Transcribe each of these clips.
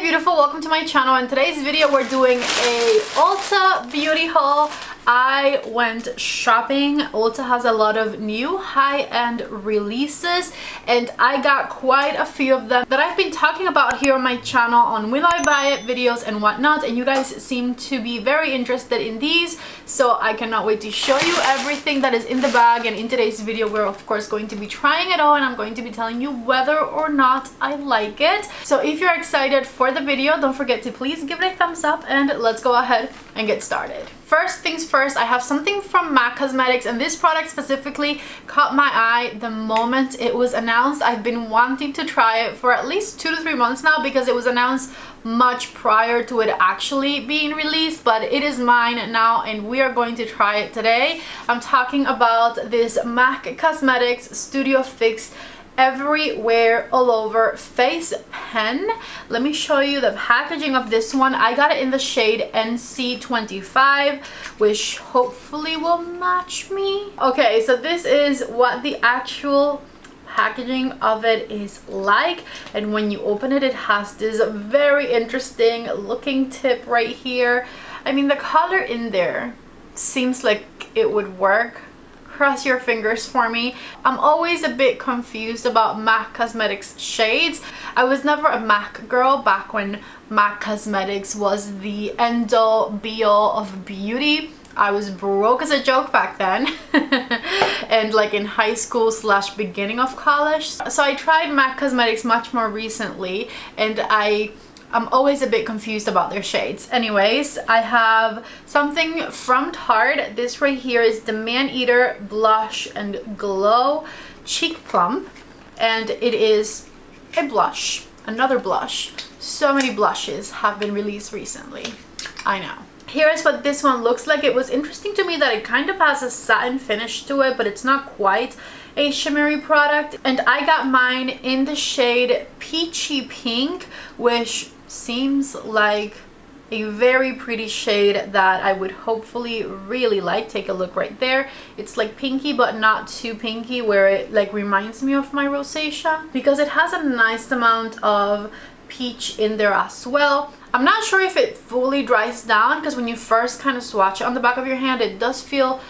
beautiful, welcome to my channel. In today's video we're doing a Ulta beauty haul. I went shopping. Ulta has a lot of new high-end releases and I got quite a few of them that I've been talking about here on my channel on Will I Buy It videos and whatnot, and you guys seem to be very interested in these, so I cannot wait to show you everything that is in the bag. And in today's video we're of course going to be trying it all and I'm going to be telling you whether or not I like it. So if you're excited for the video, don't forget to please give it a thumbs up and let's go ahead and get started. First things first, I have something from MAC Cosmetics, and this product specifically caught my eye the moment it was announced. I've been wanting to try it for at least 2 to 3 months now because it was announced much prior to it actually being released, but it is mine now and we are going to try it today. I'm talking about this MAC Cosmetics Studio Fix Everywhere All Over face pen. Let me show you the packaging of this one. I got it in the shade NC25, which hopefully will match me. Okay, so this is what the actual packaging of it is like, and when you open it, it has this very interesting looking tip right here. I mean, the color in there seems like it would work. Cross your fingers for me. I'm always a bit confused about MAC Cosmetics shades. I was never a MAC girl back when MAC Cosmetics was the end-all be-all of beauty. I was broke as a joke back then and like in high school / beginning of college. So I tried MAC Cosmetics much more recently and I'm always a bit confused about their shades. Anyways, I have something from Tarte. This right here is the Man Eater Blush and Glow Cheek Plump, and it is a blush, another blush. So many blushes have been released recently, I know. Here is what this one looks like. It was interesting to me that it kind of has a satin finish to it, but it's not quite a shimmery product. And I got mine in the shade Peachy Pink, which seems like a very pretty shade that I would hopefully really like. Take a look right there. It's like pinky but not too pinky, where it like reminds me of my rosacea, because it has a nice amount of peach in there as well. I'm not sure if it fully dries down, because when you first kind of swatch it on the back of your hand, it does feel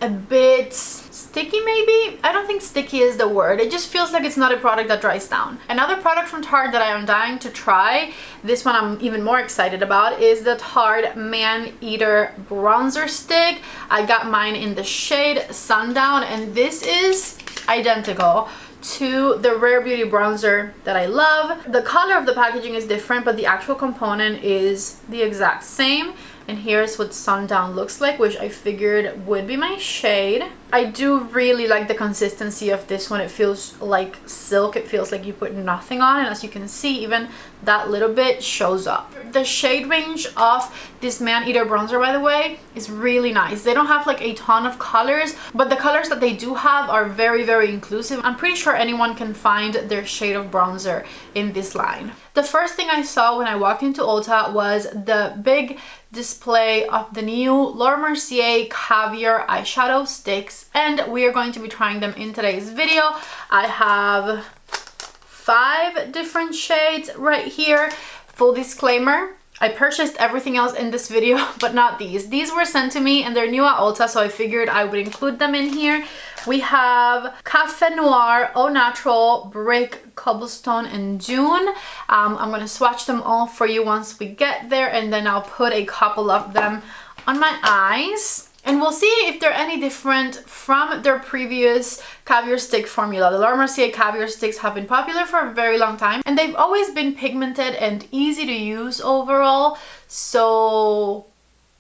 a bit sticky maybe. I don't think sticky is the word. It just feels like it's not a product that dries down. Another product from Tarte that I am dying to try, this one I'm even more excited about, is the Tarte Man Eater Bronzer Stick. I got mine in the shade Sundown, and this is identical to the Rare Beauty bronzer that I love. The color of the packaging is different, but the actual component is the exact same. And here's what Sundown looks like, which I figured would be my shade. I do really like the consistency of this one. It feels like silk. It feels like you put nothing on, and as you can see, even that little bit shows up. The shade range of this Man Eater bronzer, by the way, is really nice. They don't have like a ton of colors, but the colors that they do have are very, very inclusive. I'm pretty sure anyone can find their shade of bronzer in this line. The first thing I saw when I walked into Ulta was the big display of the new Laura Mercier Caviar eyeshadow sticks, and we are going to be trying them in today's video. I have 5 different shades right here. Full disclaimer, I purchased everything else in this video but not these. These were sent to me and they're new at Ulta, so I figured I would include them in here. We have Cafe Noir, Au Natural, Brick, Cobblestone, and Dune. I'm going to swatch them all for you once we get there, and then I'll put a couple of them on my eyes. And we'll see if they're any different from their previous caviar stick formula. The Laura Mercier caviar sticks have been popular for a very long time, and they've always been pigmented and easy to use overall. So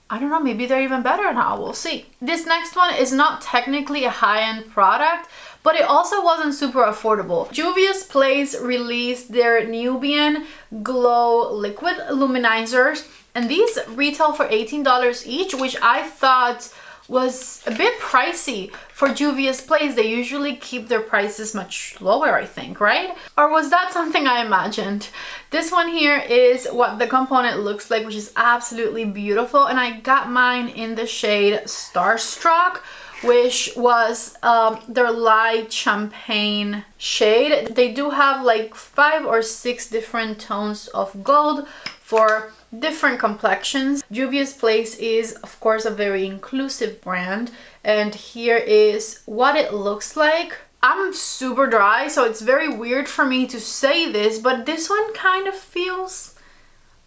I don't know, maybe they're even better now. We'll see. This next one is not technically a high-end product, but it also wasn't super affordable. Juvia's Place released their Nubian Glow Liquid Luminizers, and these retail for $18 each, which I thought was a bit pricey for Juvia's Place. They usually keep their prices much lower, I think, right? Or was that something I imagined? This one here is what the component looks like, which is absolutely beautiful, and I got mine in the shade Starstruck, which was their light champagne shade. They do have like 5 or 6 different tones of gold for different complexions. Juvia's Place is of course a very inclusive brand, and here is what it looks like. I'm super dry, so it's very weird for me to say this, but this one kind of feels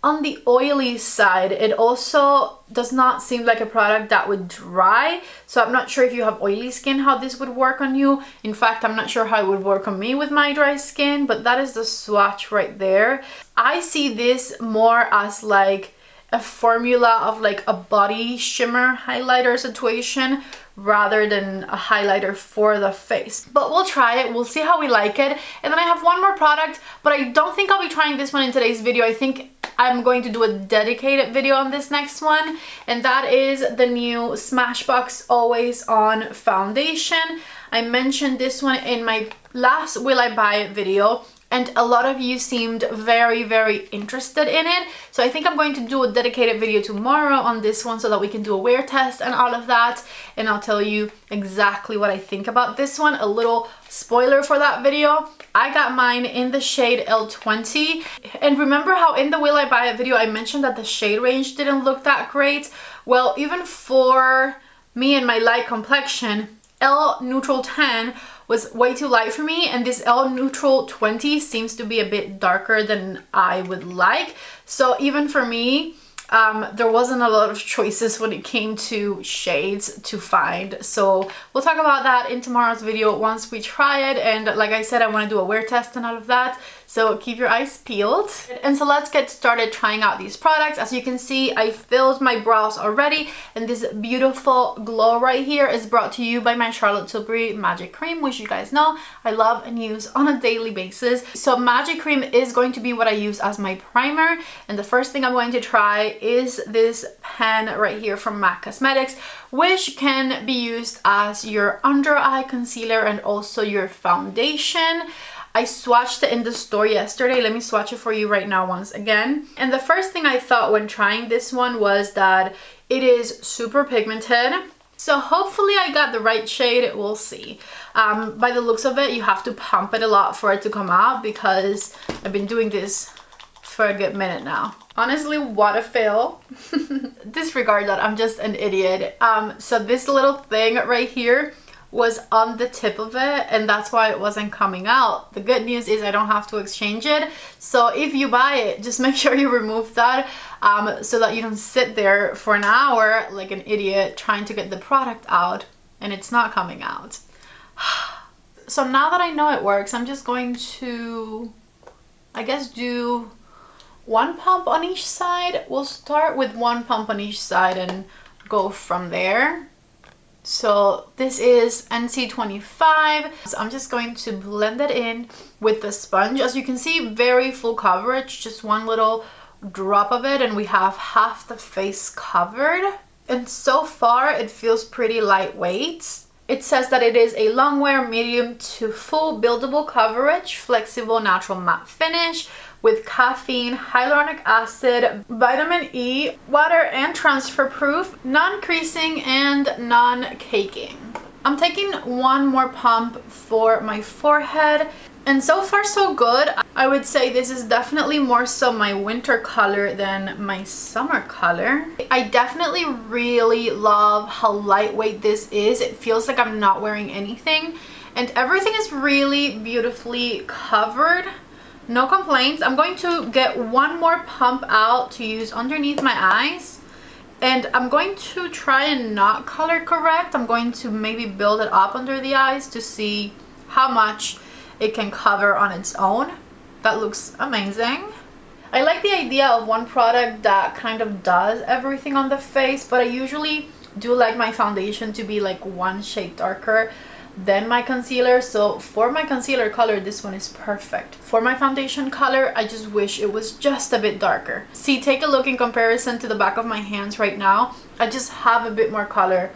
on the oily side. It also does not seem like a product that would dry, so I'm not sure if you have oily skin how this would work on you. In fact, I'm not sure how it would work on me with my dry skin, but that is the swatch right there. I see this more as like a formula of like a body shimmer highlighter situation rather than a highlighter for the face, but we'll try it, we'll see how we like it. And then I have one more product, but I don't think I'll be trying this one in today's video. I think I'm going to do a dedicated video on this next one, and that is the new Smashbox Always On foundation. I mentioned this one in my last Will I Buy It video, and a lot of you seemed very interested in it. So I think I'm going to do a dedicated video tomorrow on this one so that we can do a wear test and all of that. And I'll tell you exactly what I think about this one. A little spoiler for that video. I got mine in the shade L20. And remember how in the Will I Buy It video I mentioned that the shade range didn't look that great? Well, even for me and my light complexion, L Neutral 10 was way too light for me, and this L Neutral 20 seems to be a bit darker than I would like. So even for me, there wasn't a lot of choices when it came to shades to find. So we'll talk about that in tomorrow's video once we try it. And like I said, I want to do a wear test and all of that. So keep your eyes peeled. And so let's get started trying out these products. As you can see, I filled my brows already, and this beautiful glow right here is brought to you by my Charlotte Tilbury Magic Cream, which you guys know I love and use on a daily basis. So Magic Cream is going to be what I use as my primer, and the first thing I'm going to try is this pen right here from MAC Cosmetics, which can be used as your under eye concealer and also your foundation. I swatched it in the store yesterday. Let me swatch it for you right now once again. And the first thing I thought when trying this one was that it is super pigmented. So hopefully I got the right shade, we'll see. By the looks of it, you have to pump it a lot for it to come out, because I've been doing this for a good minute now. Honestly, what a fail. Disregard that, I'm just an idiot. So this little thing right here was on the tip of it, and that's why it wasn't coming out. The good news is I don't have to exchange it. So if you buy it, just make sure you remove that so that you don't sit there for an hour like an idiot trying to get the product out and it's not coming out. So now that I know it works, I'm just going to, I guess, do one pump on each side. We'll start with one pump on each side and go from there. So this is NC25. So I'm just going to blend it in with the sponge. As you can see, very full coverage, just one little drop of it and we have half the face covered. And so far it feels pretty lightweight. It says that it is a long wear, medium to full buildable coverage, flexible natural matte finish with caffeine, hyaluronic acid, vitamin E, water and transfer proof, non-creasing and non-caking. I'm taking one more pump for my forehead, and so far so good. I would say this is definitely more so my winter color than my summer color. I definitely really love how lightweight this is. It feels like I'm not wearing anything, and everything is really beautifully covered. No complaints. I'm going to get one more pump out to use underneath my eyes, and I'm going to try and not color correct. I'm going to maybe build it up under the eyes to see how much it can cover on its own. That looks amazing. I like the idea of one product that kind of does everything on the face, but I usually do like my foundation to be like one shade darker than my concealer. So for my concealer color, this one is perfect. For my foundation color, I just wish it was just a bit darker. See, take a look in comparison to the back of my hands right now. I just have a bit more color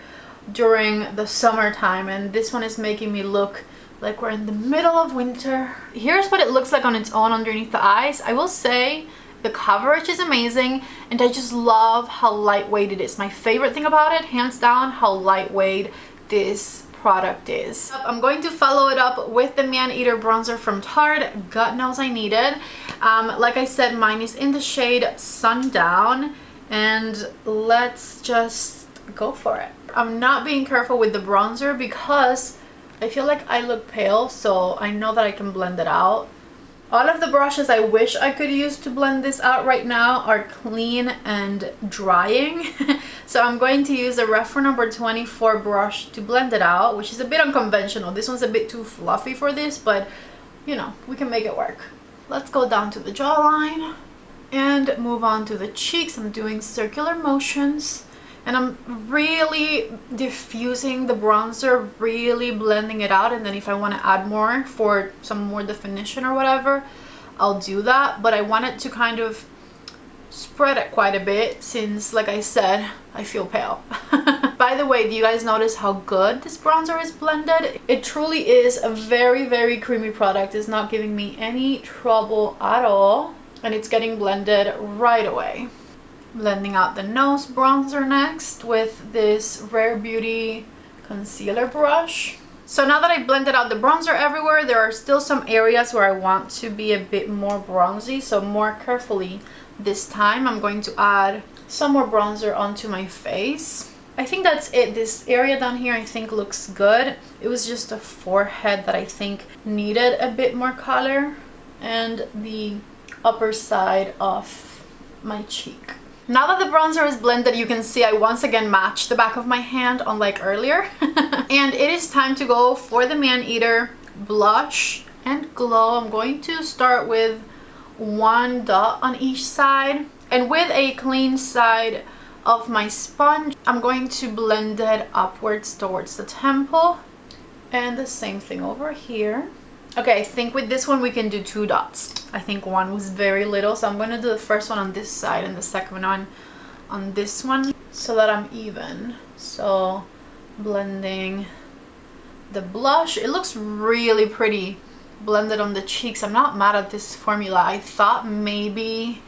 during the summertime, and this one is making me look like we're in the middle of winter. Here's what it looks like on its own underneath the eyes. I will say the coverage is amazing, and I just love how lightweight it is. My favorite thing about it, hands down, how lightweight this product is. I'm going to follow it up with the Man Eater bronzer from Tarte. God knows I need it. Like I said, mine is in the shade Sundown, and let's just go for it. I'm not being careful with the bronzer because I feel like I look pale, so I know that I can blend it out. All of the brushes I wish I could use to blend this out right now are clean and drying. So I'm going to use a Refer number 24 brush to blend it out, which is a bit unconventional. This one's a bit too fluffy for this, but you know, we can make it work. Let's go down to the jawline and move on to the cheeks. I'm doing circular motions. And I'm really diffusing the bronzer, really blending it out. And then if I want to add more for some more definition or whatever, I'll do that. But I want it to kind of spread it quite a bit since, like I said, I feel pale. By the way, do you guys notice how good this bronzer is blended? It truly is a very, very creamy product. It's not giving me any trouble at all. And it's getting blended right away. Blending out the nose bronzer next with this Rare Beauty concealer brush. So now that I blended out the bronzer everywhere, there are still some areas where I want to be a bit more bronzy, so more carefully this time I'm going to add some more bronzer onto my face. I think that's it. This area down here I think looks good. It was just the forehead that I think needed a bit more color, and the upper side of my cheek. Now that the bronzer is blended, you can see I once again matched the back of my hand unlike earlier. And it is time to go for the Man Eater blush and glow. I'm going to start with one dot on each side, and with a clean side of my sponge, I'm going to blend it upwards towards the temple, and the same thing over here. Okay, I think with this one we can do 2 dots. I think one was very little, so I'm going to do the first one on this side and the second one on this one so that I'm even. So blending the blush. It looks really pretty blended on the cheeks. I'm not mad at this formula. I thought maybe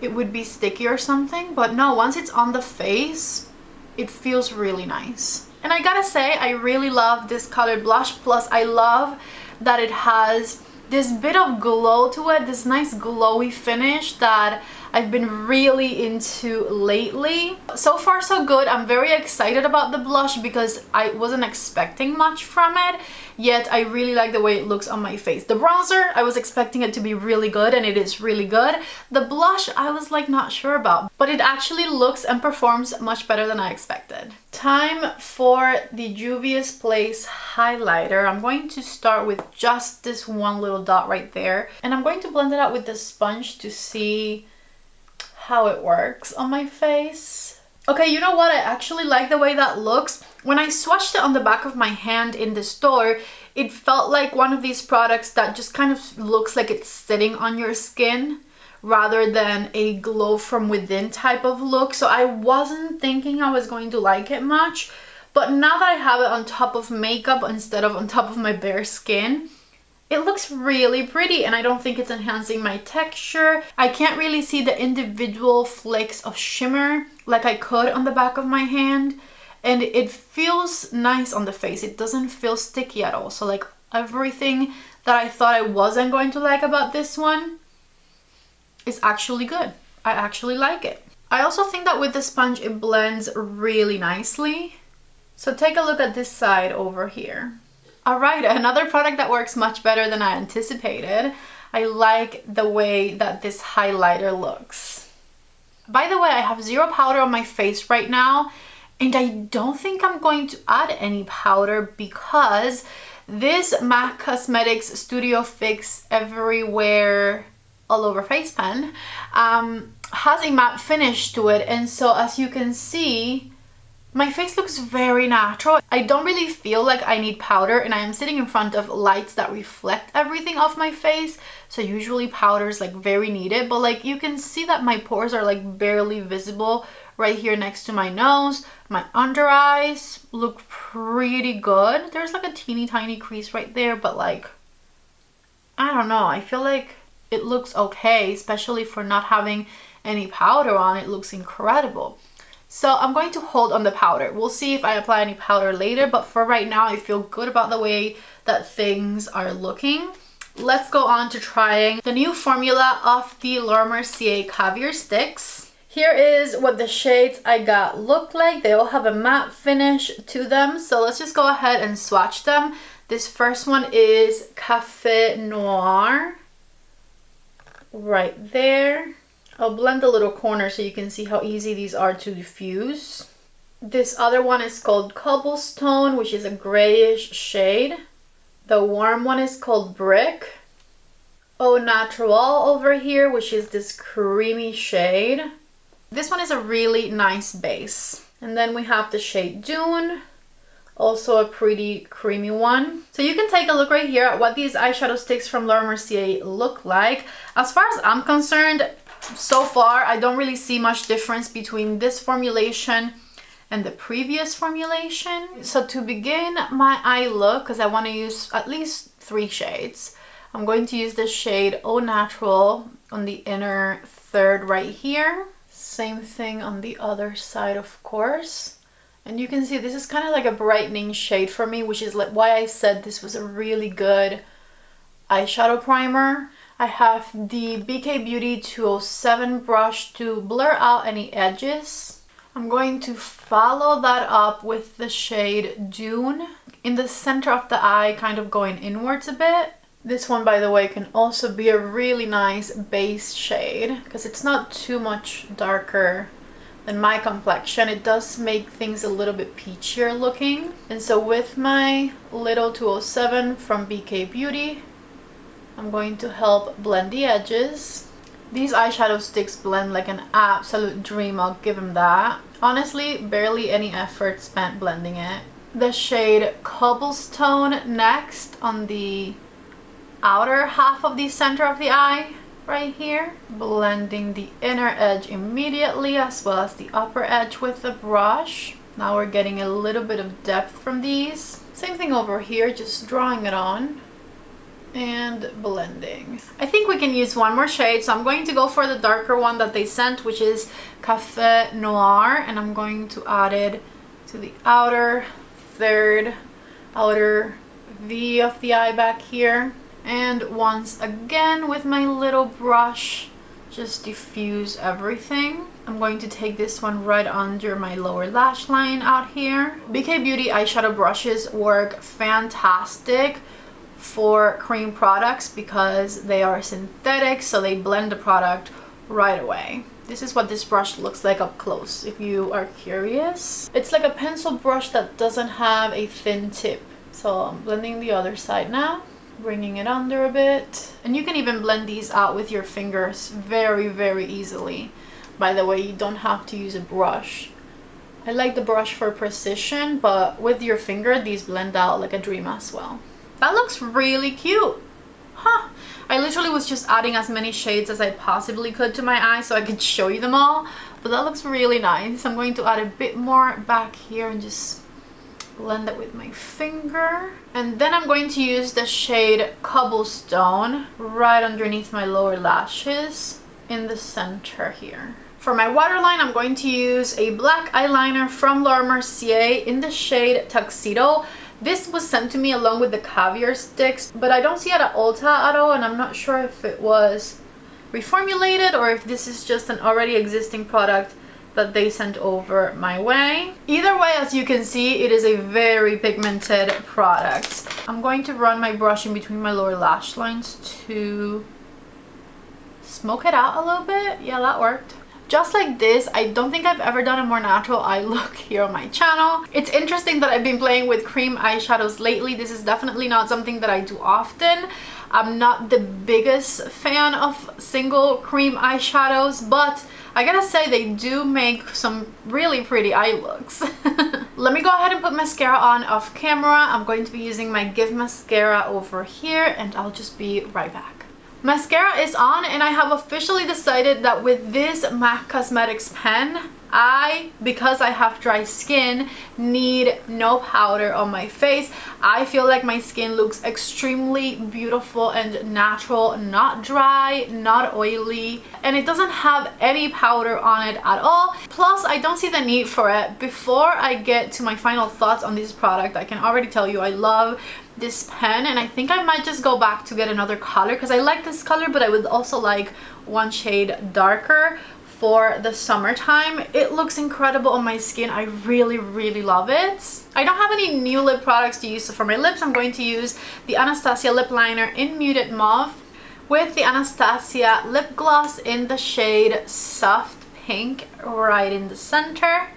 it would be sticky or something, but no, once it's on the face, it feels really nice. And I gotta say, I really love this colored blush. Plus, I love that it has this bit of glow to it, this nice glowy finish that I've been really into lately. So far so good. I'm very excited about the blush because I wasn't expecting much from it, yet I really like the way it looks on my face. The bronzer, I was expecting it to be really good, and it is really good. The blush, I was like not sure about, but it actually looks and performs much better than I expected. Time for the Juvia's Place highlighter. I'm going to start with just this one little dot right there, and I'm going to blend it out with the sponge to see how it works on my face. Okay, you know what? I actually like the way that looks. When I swatched it on the back of my hand in the store, it felt like one of these products that just kind of looks like it's sitting on your skin rather than a glow from within type of look. So I wasn't thinking I was going to like it much, but now that I have it on top of makeup instead of on top of my bare skin, it looks really pretty, and I don't think it's enhancing my texture. I can't really see the individual flakes of shimmer like I could on the back of my hand, and it feels nice on the face. It doesn't feel sticky at all. So like everything that I thought I wasn't going to like about this one is actually good. I actually like it. I also think that with the sponge it blends really nicely. So take a look at this side over here. Alright, another product that works much better than I anticipated. I like the way that this highlighter looks. By the way, I have zero powder on my face right now, and I don't think I'm going to add any powder because this MAC Cosmetics Studio Fix Everywhere All Over Face Pen has a matte finish to it, and so as you can see, my face looks very natural. I don't really feel like I need powder, and I am sitting in front of lights that reflect everything off my face, so usually powder is like very needed, but like you can see that my pores are like barely visible right here next to my nose. My under eyes look pretty good. There's like a teeny tiny crease right there, but like I don't know, I feel like it looks okay, especially for not having any powder on. It looks incredible. So I'm going to hold on the powder. We'll see if I apply any powder later, but for right now, I feel good about the way that things are looking. Let's go on to trying the new formula of the Laura Mercier Caviar Sticks. Here is what the shades I got look like. They all have a matte finish to them. So let's just go ahead and swatch them. This first one is Café Noir. Right there. I'll blend the little corner so you can see how easy these are to diffuse. This other one is called Cobblestone, which is a grayish shade. The warm one is called Brick. Au Natural over here, which is this creamy shade. This one is a really nice base. And then we have the shade Dune, also a pretty creamy one. So you can take a look right here at what these eyeshadow sticks from Laura Mercier look like. As far as I'm concerned, so far I don't really see much difference between this formulation and the previous formulation. So to begin my eye look, because I want to use at least 3 shades, I'm going to use the shade Au Natural on the inner third right here. Same thing on the other side, of course. And you can see this is kind of like a brightening shade for me, which is why I said this was a really good eyeshadow primer. I have the BK Beauty 207 brush to blur out any edges. I'm going to follow that up with the shade Dune in the center of the eye, kind of going inwards a bit. This one, by the way, can also be a really nice base shade because it's not too much darker than my complexion. It does make things a little bit peachier looking. And so with my little 207 from BK Beauty, I'm going to help blend the edges. These eyeshadow sticks blend like an absolute dream, I'll give them that. Honestly, barely any effort spent blending it. The shade Cobblestone next on the outer half of the center of the eye right here. Blending the inner edge immediately as well as the upper edge with the brush. Now we're getting a little bit of depth from these. Same thing over here, just drawing it on and blending. I think we can use one more shade, so I'm going to go for the darker one that they sent, which is Café Noir, and I'm going to add it to the outer third, outer V of the eye back here. And once again with my little brush, just diffuse everything. I'm going to take this one right under my lower lash line out here. BK Beauty eyeshadow brushes work fantastic for cream products because they are synthetic, so they blend the product right away. This is what this brush looks like up close if you are curious. It's like a pencil brush that doesn't have a thin tip. So I'm blending the other side now, bringing it under a bit. And you can even blend these out with your fingers very, very easily. By the way, you don't have to use a brush. I like the brush for precision, but with your finger, these blend out like a dream as well. That looks really cute. Huh. I literally was just adding as many shades as I possibly could to my eye so I could show you them all. But that looks really nice. I'm going to add a bit more back here and just blend it with my finger. And then I'm going to use the shade Cobblestone right underneath my lower lashes in the center here. For my waterline, I'm going to use a black eyeliner from Laura Mercier in the shade Tuxedo. This was sent to me along with the caviar sticks, but I don't see it at Ulta at all, and I'm not sure if it was reformulated or if this is just an already existing product that they sent over my way. Either way, as you can see, it is a very pigmented product. I'm going to run my brush in between my lower lash lines to smoke it out a little bit. Yeah, that worked. Just like this. I don't think I've ever done a more natural eye look here on my channel. It's interesting that I've been playing with cream eyeshadows lately. This is definitely not something that I do often. I'm not the biggest fan of single cream eyeshadows, but I gotta say they do make some really pretty eye looks. Let me go ahead and put mascara on off camera. I'm going to be using my Give mascara over here, and I'll just be right back. Mascara is on, and I have officially decided that with this MAC Cosmetics pen, because I have dry skin, need no powder on my face. I feel like my skin looks extremely beautiful and natural, not dry, not oily, and it doesn't have any powder on it at all. Plus, I don't see the need for it. Before I get to my final thoughts on this product, I can already tell you I love this pen, and I think I might just go back to get another color because I like this color, but I would also like one shade darker for the summertime. It looks incredible on my skin. I really love it. I don't have any new lip products to use, so for my lips I'm going to use the Anastasia lip liner in Muted Mauve with the Anastasia lip gloss in the shade Soft Pink right in the center.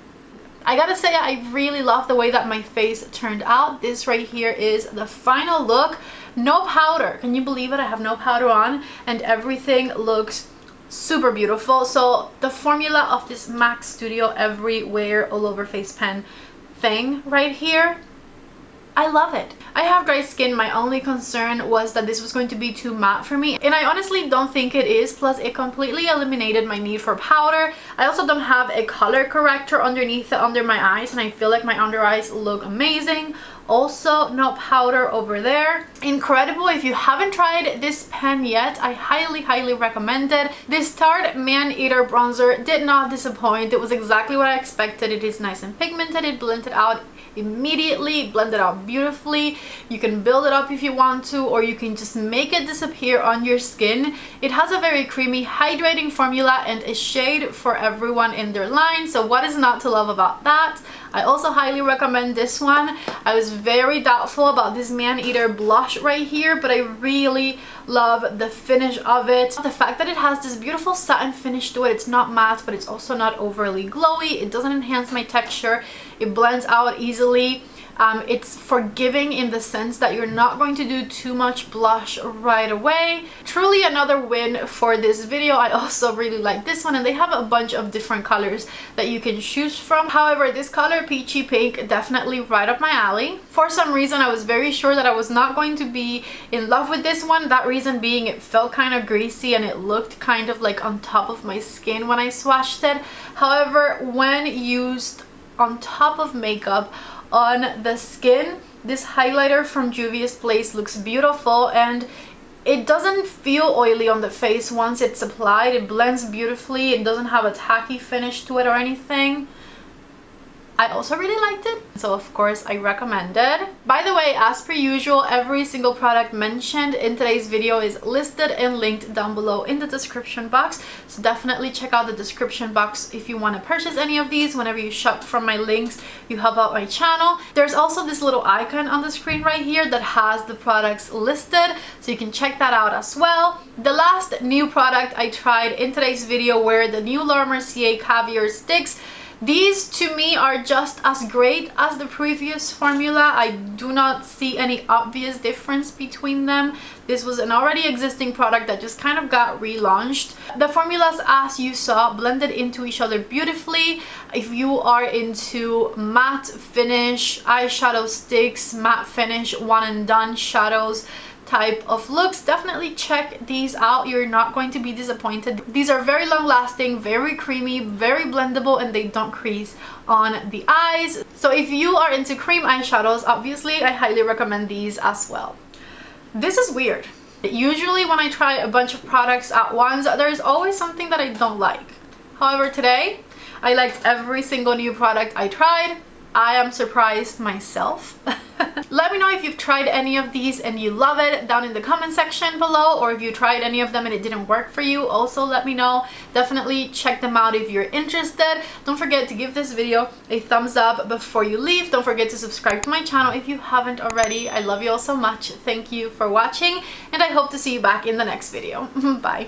I gotta say, I really love the way that my face turned out. This right here is the final look. No powder. Can you believe it? I have no powder on and everything looks super beautiful. So the formula of this MAC Studio Everywhere All Over Face Pen thing right here, I love it. I have dry skin. My only concern was that this was going to be too matte for me, and I honestly don't think it is. Plus, it completely eliminated my need for powder. I also don't have a color corrector underneath it under my eyes, and I feel like my under eyes look amazing. Also, no powder over there. Incredible. If you haven't tried this pen yet, I highly recommend it. This Tarte Man Eater bronzer did not disappoint. It was exactly what I expected. It is nice and pigmented. It blended out immediately, blended out beautifully. You can build it up if you want to, or you can just make it disappear on your skin. It has a very creamy, hydrating formula and a shade for everyone in their line. So what is not to love about that? I also highly recommend this one. I was very doubtful about this Man Eater blush right here, but I really love the finish of it. The fact that it has this beautiful satin finish to it. It's not matte, but it's also not overly glowy. It doesn't enhance my texture. It blends out easily. It's forgiving in the sense that you're not going to do too much blush right away. Truly another win for this video. I also really like this one, and they have a bunch of different colors that you can choose from. However, this color Peachy Pink, definitely right up my alley. For some reason, I was very sure that I was not going to be in love with this one. That reason being, it felt kind of greasy and it looked kind of like on top of my skin when I swatched it. However, when used on top of makeup on the skin, this highlighter from Juvia's Place looks beautiful, and it doesn't feel oily on the face once it's applied. It blends beautifully. It doesn't have a tacky finish to it or anything. I also really liked it, so of course I recommend it. By the way, as per usual, every single product mentioned in today's video is listed and linked down below in the description box, so definitely check out the description box if you want to purchase any of these. Whenever you shop from my links, you help out my channel. There's also this little icon on the screen right here that has the products listed, so you can check that out as well. The last new product I tried in today's video were the new Laura Mercier Caviar Sticks. These to me are just as great as the previous formula. I do not see any obvious difference between them. This was an already existing product that just kind of got relaunched. The formulas, as you saw, blended into each other beautifully. If you are into matte finish eyeshadow sticks, matte finish one and done shadows type of looks, definitely check these out. You're not going to be disappointed. These are very long lasting, very creamy, very blendable, and they don't crease on the eyes. So if you are into cream eyeshadows, obviously I highly recommend these as well. This is weird. Usually when I try a bunch of products at once, there's always something that I don't like. However, today I liked every single new product I tried. I am surprised myself. Let me know if you've tried any of these and you love it down in the comment section below, or if you tried any of them and it didn't work for you, also let me know. Definitely check them out if you're interested. Don't forget to give this video a thumbs up before you leave. Don't forget to subscribe to my channel if you haven't already. I love you all so much. Thank you for watching, and I hope to see you back in the next video. Bye.